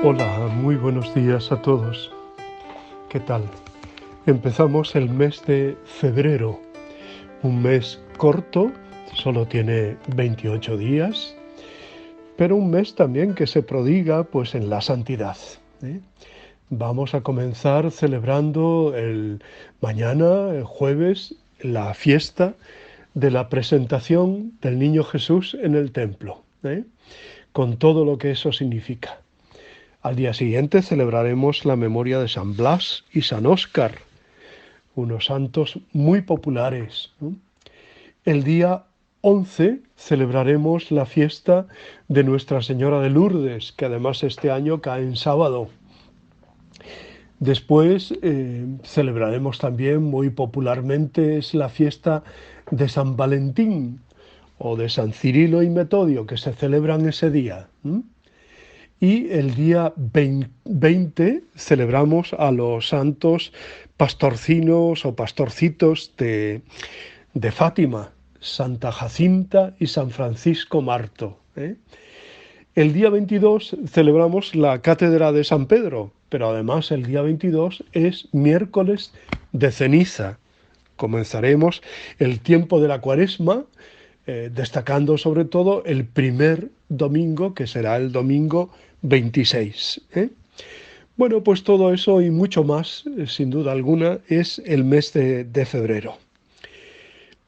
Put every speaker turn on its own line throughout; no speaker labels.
Hola, muy buenos días a todos. ¿Qué tal? Empezamos el mes de febrero, un mes corto, solo tiene 28 días, pero un mes también que se prodiga pues en la santidad, ¿eh? Vamos a comenzar celebrando mañana, el jueves, la fiesta de la presentación del Niño Jesús en el templo, con todo lo que eso significa. Al día siguiente celebraremos la memoria de San Blas y San Óscar, unos santos muy populares, ¿no? El día 11 celebraremos la fiesta de Nuestra Señora de Lourdes, que además este año cae en sábado. Después celebraremos también muy popularmente es la fiesta de San Valentín o de San Cirilo y Metodio, que se celebran ese día. Y el día 20 celebramos a los santos pastorcinos o pastorcitos de Fátima, Santa Jacinta y San Francisco Marto. El día 22 celebramos la cátedra de San Pedro, pero además el día 22 es miércoles de ceniza. Comenzaremos el tiempo de la Cuaresma, destacando sobre todo el primer domingo, que será el domingo 26. Bueno, pues todo eso y mucho más, sin duda alguna, es el mes de febrero.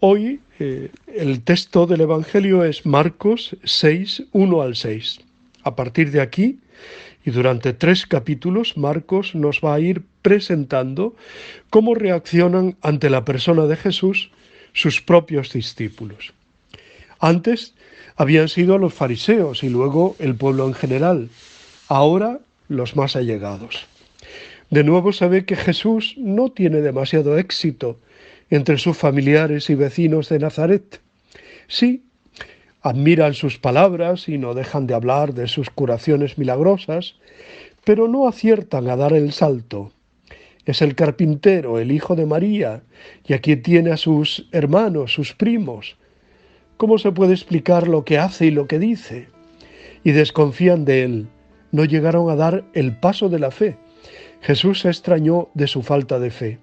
Hoy el texto del Evangelio es Marcos 6, 1 al 6. A partir de aquí, y durante 3 capítulos, Marcos nos va a ir presentando cómo reaccionan ante la persona de Jesús sus propios discípulos. Antes habían sido los fariseos y luego el pueblo en general, ahora los más allegados. De nuevo se ve que Jesús no tiene demasiado éxito entre sus familiares y vecinos de Nazaret. Sí, admiran sus palabras y no dejan de hablar de sus curaciones milagrosas, pero no aciertan a dar el salto. Es el carpintero, el hijo de María, y aquí tiene a sus hermanos, sus primos. ¿Cómo se puede explicar lo que hace y lo que dice? Y desconfían de él. No llegaron a dar el paso de la fe. Jesús se extrañó de su falta de fe.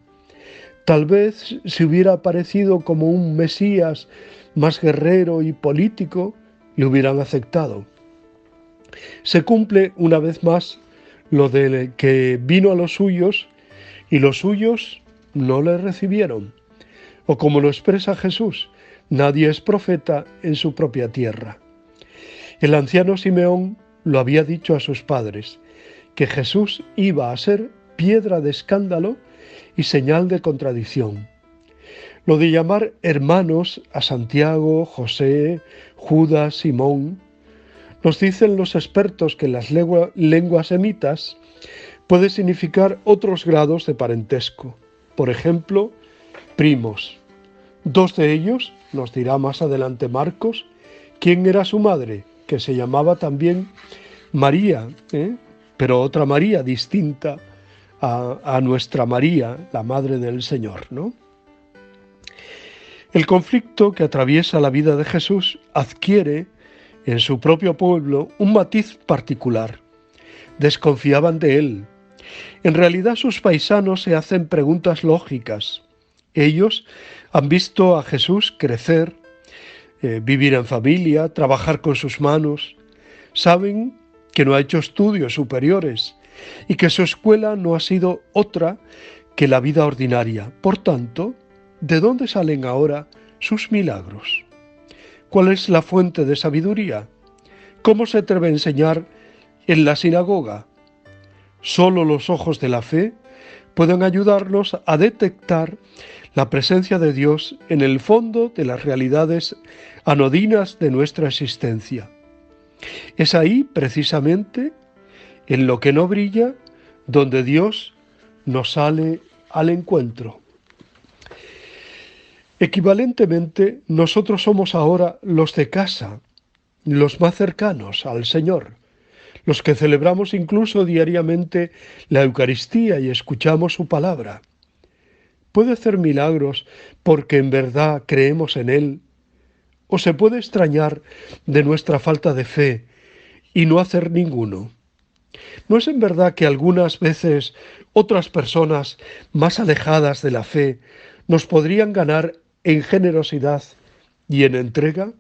Tal vez si hubiera aparecido como un Mesías más guerrero y político, le hubieran aceptado. Se cumple una vez más lo de que vino a los suyos y los suyos no le recibieron. O como lo expresa Jesús, nadie es profeta en su propia tierra. El anciano Simeón lo había dicho a sus padres, que Jesús iba a ser piedra de escándalo y señal de contradicción. Lo de llamar hermanos a Santiago, José, Judas, Simón, nos dicen los expertos que en las lenguas semitas puede significar otros grados de parentesco. Por ejemplo, primos. 2 de ellos, nos dirá más adelante Marcos, quién era su madre, que se llamaba también María, pero otra María distinta a nuestra María, la Madre del Señor, ¿no? El conflicto que atraviesa la vida de Jesús adquiere en su propio pueblo un matiz particular. Desconfiaban de él. En realidad sus paisanos se hacen preguntas lógicas. Ellos han visto a Jesús crecer, vivir en familia, trabajar con sus manos. Saben que no ha hecho estudios superiores y que su escuela no ha sido otra que la vida ordinaria. Por tanto, ¿de dónde salen ahora sus milagros? ¿Cuál es la fuente de sabiduría? ¿Cómo se atreve a enseñar en la sinagoga? Solo los ojos de la fe pueden ayudarnos a detectar la presencia de Dios en el fondo de las realidades anodinas de nuestra existencia. Es ahí, precisamente, en lo que no brilla, donde Dios nos sale al encuentro. Equivalentemente, nosotros somos ahora los de casa, los más cercanos al Señor, los que celebramos incluso diariamente la Eucaristía y escuchamos su palabra. ¿Puede hacer milagros porque en verdad creemos en Él? ¿O se puede extrañar de nuestra falta de fe y no hacer ninguno? ¿No es en verdad que algunas veces otras personas más alejadas de la fe nos podrían ganar en generosidad y en entrega?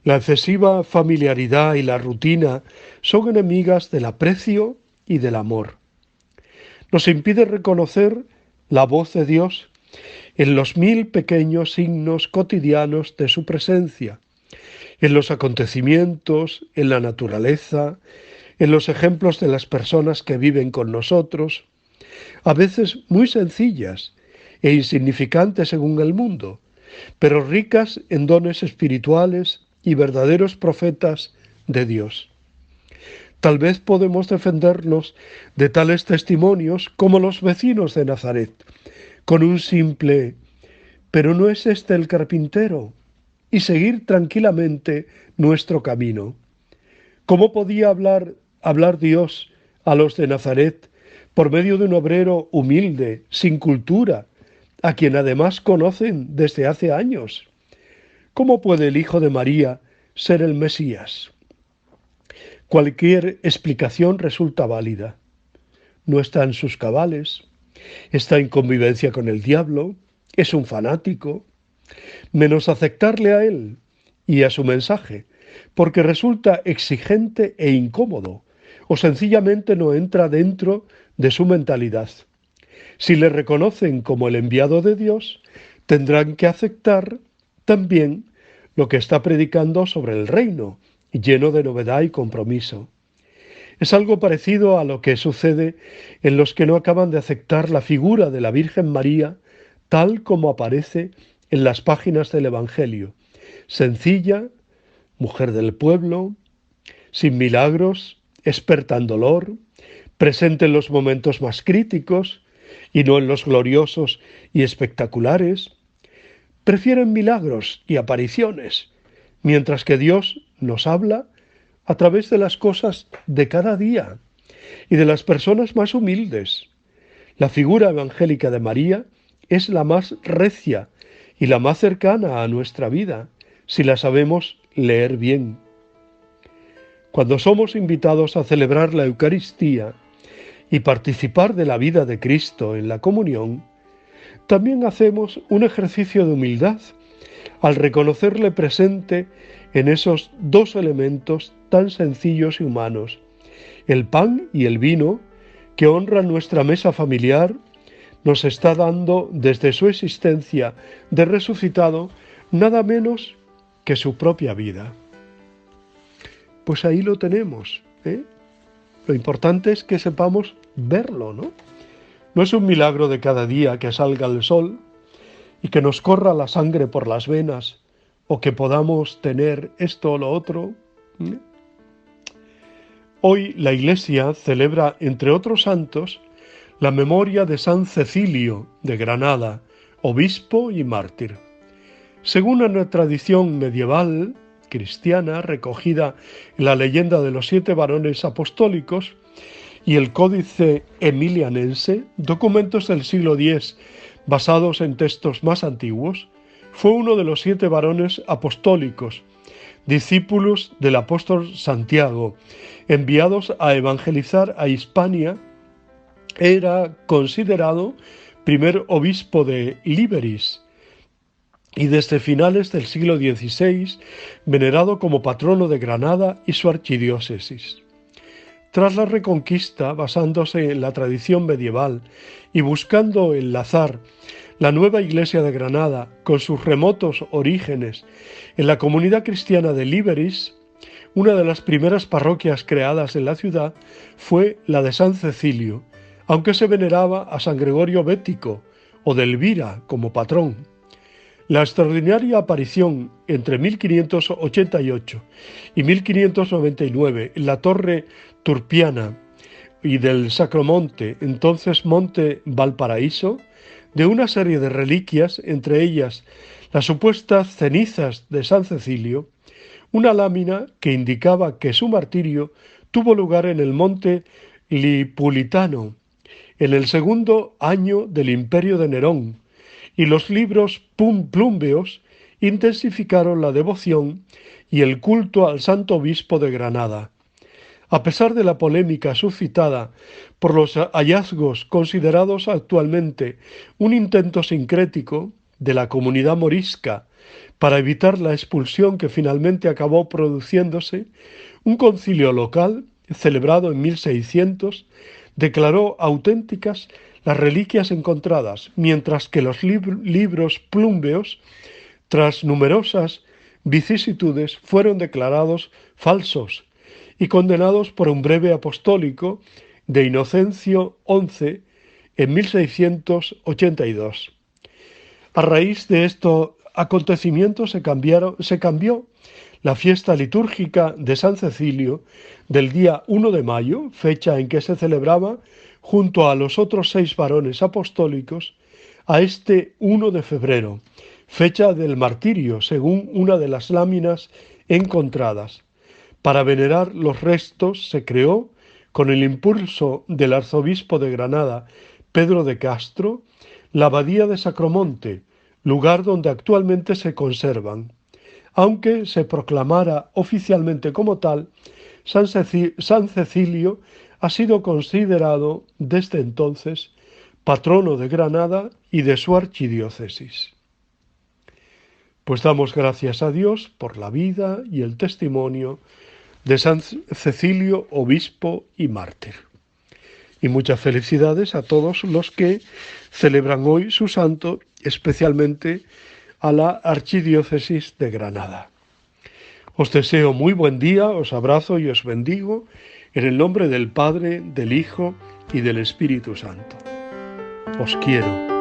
La excesiva familiaridad y la rutina son enemigas del aprecio y del amor. Nos impide reconocer la voz de Dios en los mil pequeños signos cotidianos de su presencia, en los acontecimientos, en la naturaleza, en los ejemplos de las personas que viven con nosotros, a veces muy sencillas e insignificantes según el mundo, pero ricas en dones espirituales y verdaderos profetas de Dios. Tal vez podemos defendernos de tales testimonios como los vecinos de Nazaret, con un simple «pero no es este el carpintero», y seguir tranquilamente nuestro camino. ¿Cómo podía hablar Dios a los de Nazaret por medio de un obrero humilde, sin cultura, a quien además conocen desde hace años? ¿Cómo puede el hijo de María ser el Mesías? Cualquier explicación resulta válida. No está en sus cabales, está en convivencia con el diablo, es un fanático, menos aceptarle a él y a su mensaje, porque resulta exigente e incómodo, o sencillamente no entra dentro de su mentalidad. Si le reconocen como el enviado de Dios, tendrán que aceptar también lo que está predicando sobre el reino, lleno de novedad y compromiso. Es algo parecido a lo que sucede en los que no acaban de aceptar la figura de la Virgen María tal como aparece en las páginas del Evangelio. Sencilla, mujer del pueblo, sin milagros, experta en dolor, presente en los momentos más críticos y no en los gloriosos y espectaculares. Prefieren milagros y apariciones, mientras que Dios nos habla a través de las cosas de cada día y de las personas más humildes. La figura evangélica de María es la más recia y la más cercana a nuestra vida, si la sabemos leer bien. Cuando somos invitados a celebrar la Eucaristía y participar de la vida de Cristo en la comunión, también hacemos un ejercicio de humildad al reconocerle presente en esos dos elementos tan sencillos y humanos, el pan y el vino, que honran nuestra mesa familiar, nos está dando desde su existencia de resucitado nada menos que su propia vida. Pues ahí lo tenemos, ¿eh? Lo importante es que sepamos verlo, ¿no? No es un milagro de cada día que salga el sol y que nos corra la sangre por las venas o que podamos tener esto o lo otro. Hoy la Iglesia celebra, entre otros santos, la memoria de San Cecilio de Granada, obispo y mártir. Según una tradición medieval cristiana recogida en la leyenda de los 7 varones apostólicos y el Códice Emilianense, documentos del siglo X basados en textos más antiguos, fue uno de los 7 varones apostólicos, discípulos del apóstol Santiago, enviados a evangelizar a Hispania. Era considerado primer obispo de Liberis y desde finales del siglo XVI venerado como patrono de Granada y su archidiócesis. Tras la Reconquista, basándose en la tradición medieval y buscando enlazar la nueva Iglesia de Granada con sus remotos orígenes en la comunidad cristiana de Liberis, una de las primeras parroquias creadas en la ciudad fue la de San Cecilio, aunque se veneraba a San Gregorio Bético o de Elvira como patrón. La extraordinaria aparición entre 1588 y 1599 en la Torre Turpiana y del Sacromonte, entonces Monte Valparaíso, de una serie de reliquias, entre ellas las supuestas cenizas de San Cecilio, una lámina que indicaba que su martirio tuvo lugar en el monte Lipulitano, en el segundo año del imperio de Nerón, y los libros plúmbeos intensificaron la devoción y el culto al santo obispo de Granada. A pesar de la polémica suscitada por los hallazgos considerados actualmente un intento sincrético de la comunidad morisca para evitar la expulsión que finalmente acabó produciéndose, un concilio local, celebrado en 1600, declaró auténticas las reliquias encontradas, mientras que los libros plúmbeos, tras numerosas vicisitudes, fueron declarados falsos y condenados por un breve apostólico de Inocencio XI en 1682. A raíz de estos acontecimientos se cambió la fiesta litúrgica de San Cecilio del día 1 de mayo, fecha en que se celebraba junto a los otros 6 varones apostólicos, a este 1 de febrero, fecha del martirio, según una de las láminas encontradas. Para venerar los restos se creó, con el impulso del arzobispo de Granada, Pedro de Castro, la abadía de Sacromonte, lugar donde actualmente se conservan. Aunque se proclamara oficialmente como tal, San Cecilio ha sido considerado desde entonces patrono de Granada y de su archidiócesis. Pues damos gracias a Dios por la vida y el testimonio de San Cecilio, obispo y mártir. Y muchas felicidades a todos los que celebran hoy su santo, especialmente a la archidiócesis de Granada. Os deseo muy buen día, os abrazo y os bendigo en el nombre del Padre, del Hijo y del Espíritu Santo. Os quiero.